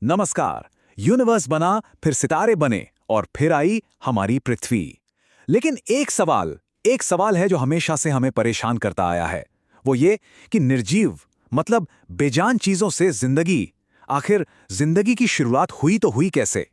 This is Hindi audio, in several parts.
नमस्कार। यूनिवर्स बना, फिर सितारे बने और फिर आई हमारी पृथ्वी। लेकिन एक सवाल है जो हमेशा से हमें परेशान करता आया है। वो ये कि निर्जीव मतलब बेजान चीजों से जिंदगी, आखिर जिंदगी की शुरुआत हुई तो हुई कैसे?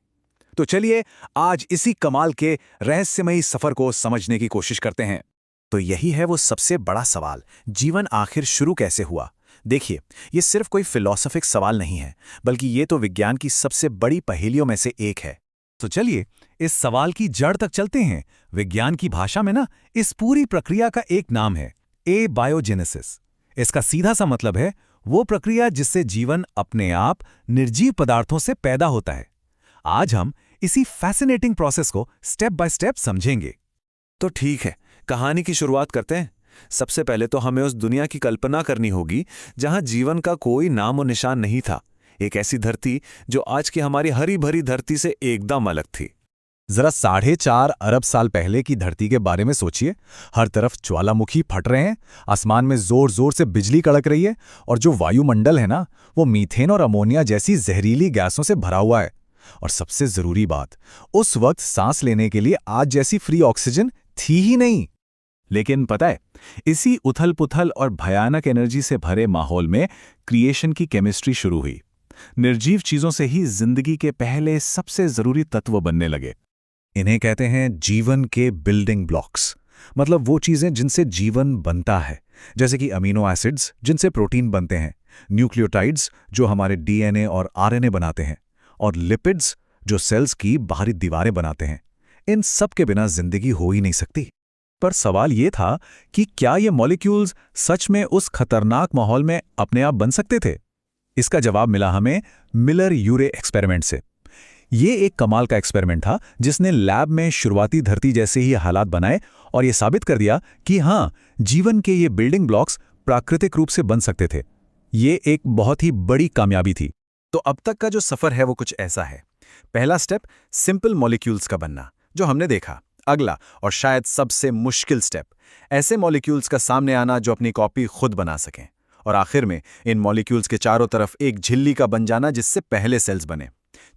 तो चलिए आज इसी कमाल के रहस्यमयी सफर को समझने की कोशिश करते हैं। तो यही है वो सबसे बड़ा सवाल, जीवन आखिर शुरू कैसे हुआ। देखिए, ये सिर्फ कोई फिलॉसफिक सवाल नहीं है, बल्कि ये तो विज्ञान की सबसे बड़ी पहेलियों में से एक है। तो चलिए इस सवाल की जड़ तक चलते हैं। विज्ञान की भाषा में ना इस पूरी प्रक्रिया का एक नाम है, बायोजेनेसिस। इसका सीधा सा मतलब है वो प्रक्रिया जिससे जीवन अपने आप निर्जीव पदार्थों से पैदा होता है। आज हम इसी फैसिनेटिंग प्रोसेस को स्टेप बाय स्टेप समझेंगे। तो ठीक है, कहानी की शुरुआत करते हैं। सबसे पहले तो हमें उस दुनिया की कल्पना करनी होगी जहां जीवन का कोई नाम और निशान नहीं था। एक ऐसी धरती जो आज की हमारी हरी भरी धरती से एकदम अलग थी। जरा 4.5 अरब साल पहले की धरती के बारे में सोचिए। हर तरफ ज्वालामुखी फट रहे हैं, आसमान में जोर जोर से बिजली कड़क रही है, और जो वायुमंडल है ना, वो मीथेन और अमोनिया जैसी जहरीली गैसों से भरा हुआ है। और सबसे जरूरी बात, उस वक्त सांस लेने के लिए आज जैसी फ्री ऑक्सीजन थी ही नहीं। लेकिन पता है, इसी उथल पुथल और भयानक एनर्जी से भरे माहौल में क्रिएशन की केमिस्ट्री शुरू हुई। निर्जीव चीजों से ही जिंदगी के पहले सबसे जरूरी तत्व बनने लगे। इन्हें कहते हैं जीवन के बिल्डिंग ब्लॉक्स, मतलब वो चीजें जिनसे जीवन बनता है। जैसे कि अमीनो एसिड्स जिनसे प्रोटीन बनते हैं, न्यूक्लियोटाइड्स जो हमारे डीएनए और आरएनए बनाते हैं, और लिपिड्स जो सेल्स की बाहरी दीवारें बनाते हैं। इन सब के बिना जिंदगी हो ही नहीं सकती। पर सवाल ये था कि क्या ये मॉलिक्यूल्स सच में उस खतरनाक माहौल में अपने आप बन सकते थे? इसका जवाब मिला हमें मिलर-यूरे एक्सपेरिमेंट से। ये एक कमाल का एक्सपेरिमेंट था जिसने लैब में शुरुआती धरती जैसे ही हालात बनाए और ये साबित कर दिया कि हाँ, जीवन के ये बिल्डिंग ब्लॉक्स प्राकृतिक रूप से बन सकते थे। ये एक बहुत ही बड़ी कामयाबी थी। तो अब तक का जो सफर है वो कुछ ऐसा है। पहला स्टेप, सिंपल मॉलिक्यूल्स का बनना, जो हमने देखा। अगला और शायद सबसे मुश्किल स्टेप, ऐसे मॉलिक्यूल्स का सामने आना जो अपनी कॉपी खुद बना सकें। और आखिर में इन मॉलिक्यूल्स के चारों तरफ एक झिल्ली का बन जाना जिससे पहले सेल्स बने।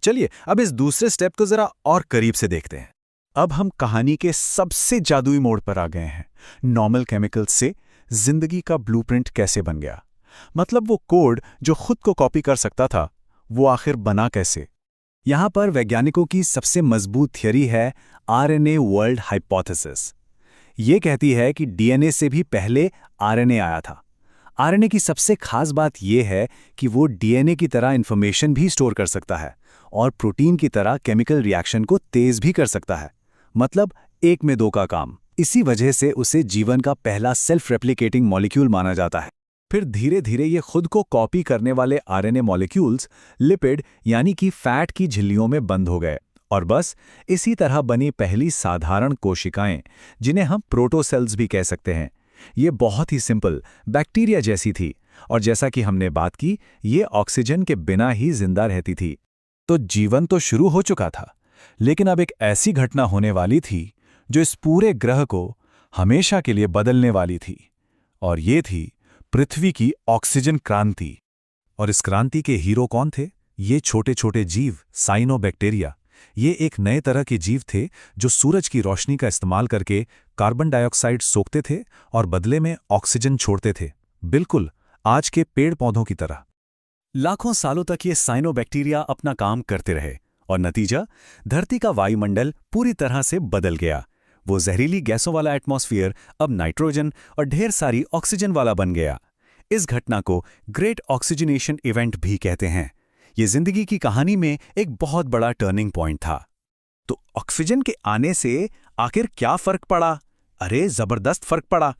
चलिए अब इस दूसरे स्टेप को जरा और करीब से देखते हैं। अब हम कहानी के सबसे जादुई मोड़ पर आ गए हैं। नॉर्मल केमिकल्स से जिंदगी का ब्लूप्रिंट कैसे बन गया? मतलब वो कोड जो खुद को कॉपी कर सकता था, वो आखिर बना कैसे? यहां पर वैज्ञानिकों की सबसे मजबूत थियरी है आरएनए वर्ल्ड हाइपोथेसिस। ये कहती है कि डीएनए से भी पहले आरएनए आया था। आरएनए की सबसे खास बात यह है कि वो डीएनए की तरह इंफॉर्मेशन भी स्टोर कर सकता है और प्रोटीन की तरह केमिकल रिएक्शन को तेज भी कर सकता है। मतलब एक में दो का काम। इसी वजह से उसे जीवन का पहला सेल्फ रेप्लिकेटिंग मॉलिक्यूल माना जाता है। फिर धीरे धीरे ये खुद को कॉपी करने वाले आरएनए मॉलिक्यूल्स लिपिड यानी कि फैट की झिल्लियों में बंद हो गए, और बस इसी तरह बनी पहली साधारण कोशिकाएं, जिन्हें हम प्रोटोसेल्स भी कह सकते हैं। ये बहुत ही सिंपल बैक्टीरिया जैसी थी, और जैसा कि हमने बात की, ये ऑक्सीजन के बिना ही जिंदा रहती थी। तो जीवन तो शुरू हो चुका था, लेकिन अब एक ऐसी घटना होने वाली थी जो इस पूरे ग्रह को हमेशा के लिए बदलने वाली थी। और ये थी पृथ्वी की ऑक्सीजन क्रांति। और इस क्रांति के हीरो कौन थे? ये छोटे छोटे जीव, साइनोबैक्टीरिया। ये एक नए तरह के जीव थे जो सूरज की रोशनी का इस्तेमाल करके कार्बन डाइऑक्साइड सोखते थे और बदले में ऑक्सीजन छोड़ते थे, बिल्कुल आज के पेड़ पौधों की तरह। लाखों सालों तक ये साइनोबैक्टीरिया अपना काम करते रहे, और नतीजा, धरती का वायुमंडल पूरी तरह से बदल गया। वो जहरीली गैसों वाला एटमॉस्फेयर अब नाइट्रोजन और ढेर सारी ऑक्सीजन वाला बन गया। इस घटना को ग्रेट ऑक्सीजनेशन इवेंट भी कहते हैं। ये जिंदगी की कहानी में एक बहुत बड़ा टर्निंग पॉइंट था। तो ऑक्सीजन के आने से आखिर क्या फर्क पड़ा? अरे जबरदस्त फर्क पड़ा।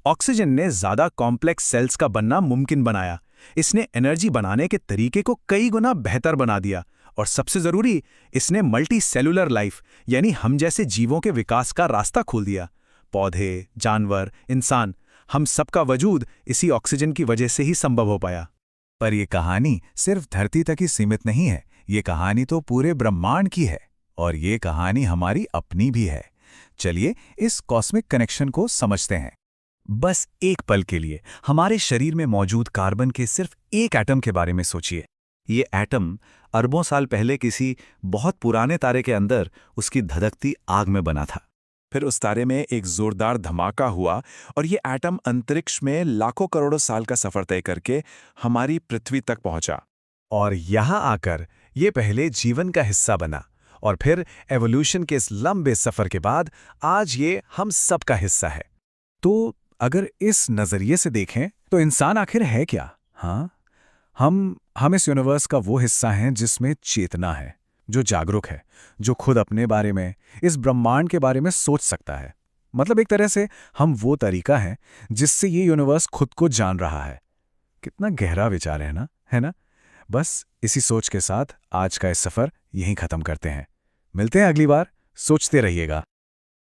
ऑक्सीजन ने ज्यादा कॉम्प्लेक्स सेल्स का बनना मुमकिन बनाया। इसने एनर्जी बनाने के तरीके को कई गुना बेहतर बना दिया, और सबसे जरूरी, इसने मल्टी सेलुलर लाइफ यानी हम जैसे जीवों के विकास का रास्ता खोल दिया। पौधे, जानवर, इंसान, हम सबका वजूद इसी ऑक्सीजन की वजह से ही संभव हो पाया। पर यह कहानी सिर्फ धरती तक ही सीमित नहीं है। ये कहानी तो पूरे ब्रह्मांड की है, और ये कहानी हमारी अपनी भी है। चलिए इस कॉस्मिक कनेक्शन को समझते हैं। बस एक पल के लिए हमारे शरीर में मौजूद कार्बन के सिर्फ एक एटम के बारे में सोचिए। ये एटम अरबों साल पहले किसी बहुत पुराने तारे के अंदर उसकी धधकती आग में बना था। फिर उस तारे में एक जोरदार धमाका हुआ और ये एटम अंतरिक्ष में लाखों करोड़ों साल का सफर तय करके हमारी पृथ्वी तक पहुंचा। और यहाँ आकर ये पहले जीवन का हिस्सा बना और फिर एवोल्यूशन के इस लंबे सफर के बाद आज ये हम सब का हिस्सा है। तो अगर इस नज़रिए से देखें तो इंसान आखिर है क्या? हाँ, हम इस यूनिवर्स का वो हिस्सा हैं जिसमें चेतना है, जो जागरूक है, जो खुद अपने बारे में, इस ब्रह्मांड के बारे में सोच सकता है। मतलब एक तरह से हम वो तरीका है जिससे ये यूनिवर्स खुद को जान रहा है। कितना गहरा विचार है ना, है ना? बस इसी सोच के साथ आज का इस सफ़र यहीं ख़त्म करते हैं। मिलते हैं अगली बार। सोचते रहिएगा।